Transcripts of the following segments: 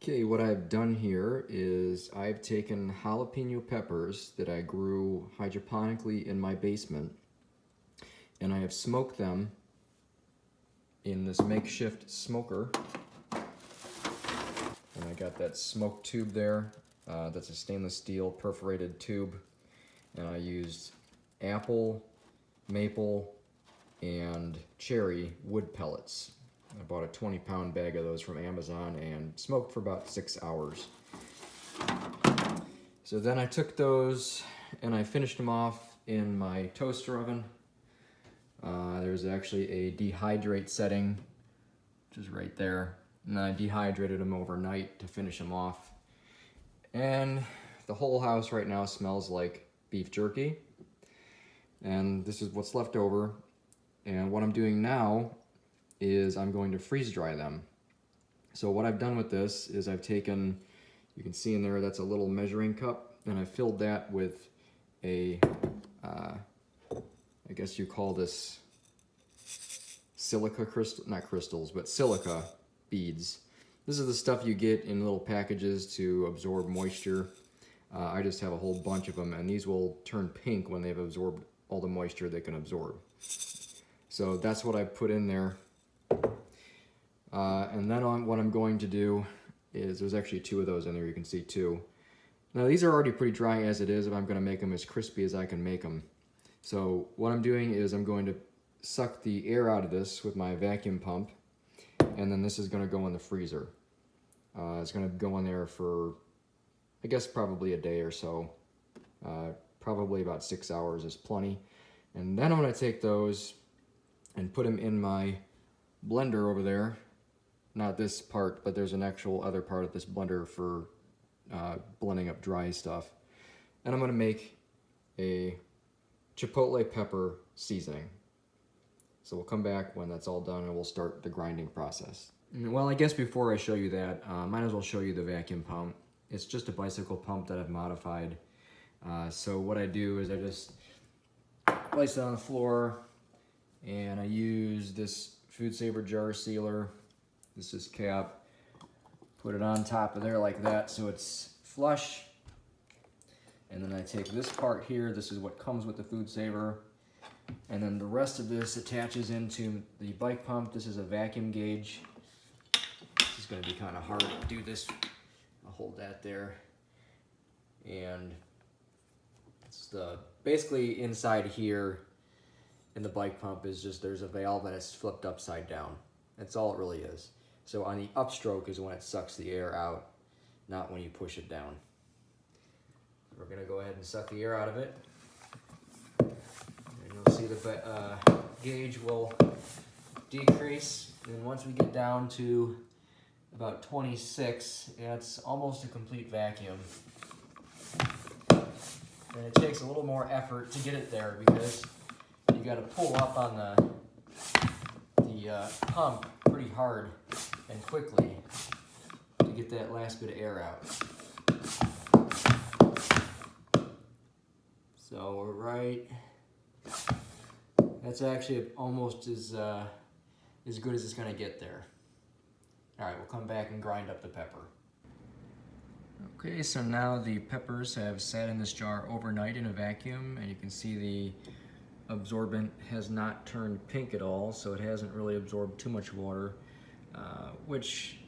Okay, what I've done here is I've taken jalapeno peppers that I grew hydroponically in my basement, and I have smoked them in this makeshift smoker. And I got that smoke tube there. That's a stainless steel perforated tube. And I used apple, maple, and cherry wood pellets. I bought a 20-pound bag of those from Amazon and smoked for about 6 hours. So then I took those and I finished them off in my toaster oven. There's actually a dehydrate setting, which is right there. And I dehydrated them overnight to finish them off. And the whole house right now smells like beef jerky. And this is what's left over. And what I'm doing now is I'm going to freeze dry them. So what I've done with this is I've taken, you can see in there, that's a little measuring cup, and I filled that with a, I guess you call this silica crystal, not crystals, but silica beads. This is the stuff you get in little packages to absorb moisture. I just have a whole bunch of them, and these will turn pink when they've absorbed all the moisture they can absorb. So that's what I put in there. And then what I'm going to do is, there's actually 2 of those in there, you can see 2. Now these are already pretty dry as it is, if I'm going to make them as crispy as I can make them. So what I'm doing is I'm going to suck the air out of this with my vacuum pump, and then this is going to go in the freezer. It's going to go in there for, I guess, probably a day or so. Probably about 6 hours is plenty. And then I'm going to take those and put them in my blender over there. Not this part, but there's an actual other part of this blender for blending up dry stuff. And I'm going to make a chipotle pepper seasoning. So we'll come back when that's all done and we'll start the grinding process. Well, I guess before I show you that, might as well show you the vacuum pump. It's just a bicycle pump that I've modified. So what I do is I just place it on the floor, and I use this Food Saver jar sealer. This is cap. Put it on top of there like that so it's flush. And then I take this part here. This is what comes with the Food Saver. And then the rest of this attaches into the bike pump. This is a vacuum gauge. This is going to be kind of hard to do this. I'll hold that there. And it's basically inside here in the bike pump is just, there's a valve and it's flipped upside down. That's all it really is. So on the upstroke is when it sucks the air out, not when you push it down. We're going to go ahead and suck the air out of it. And you'll see the gauge will decrease. And once we get down to about 26, it's almost a complete vacuum. And it takes a little more effort to get it there because you got to pull up on the pump pretty hard and quickly to get that last bit of air out. So we're right. That's actually almost as good as it's going to get there. All right, we'll come back and grind up the pepper. Okay, so now the peppers have sat in this jar overnight in a vacuum, and you can see the absorbent has not turned pink at all, so it hasn't really absorbed too much water, which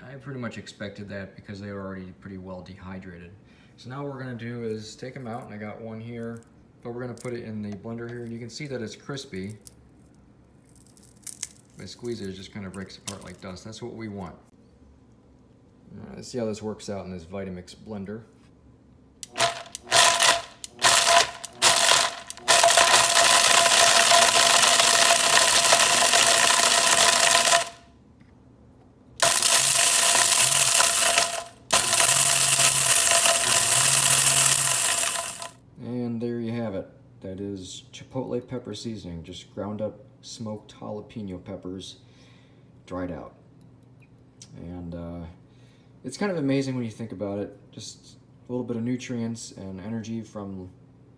I pretty much expected that because they were already pretty well dehydrated. So now what we're going to do is take them out, and I got one here, but we're going to put it in the blender here, and you can see that it's crispy. If I squeeze it, it just kind of breaks apart like dust. That's what we want. Let's see how this works out in this Vitamix blender. And there you have it. That is chipotle pepper seasoning, just ground up smoked jalapeno peppers, dried out. And it's kind of amazing when you think about it. Just a little bit of nutrients and energy from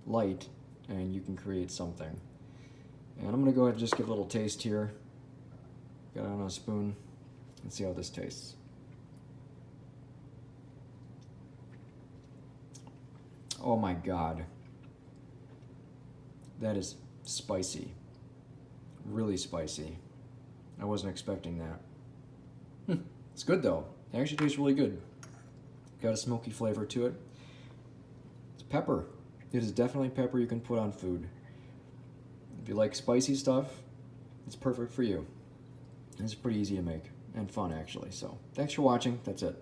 light, and you can create something. And I'm gonna go ahead and just give a little taste here. Got it on a spoon. Let's see how this tastes. Oh my God. That is spicy. Really spicy. I wasn't expecting that. It's good though. It actually tastes really good. Got a smoky flavor to it. It's pepper. It is definitely pepper you can put on food. If you like spicy stuff, it's perfect for you. It's pretty easy to make and fun actually. So thanks for watching. That's it.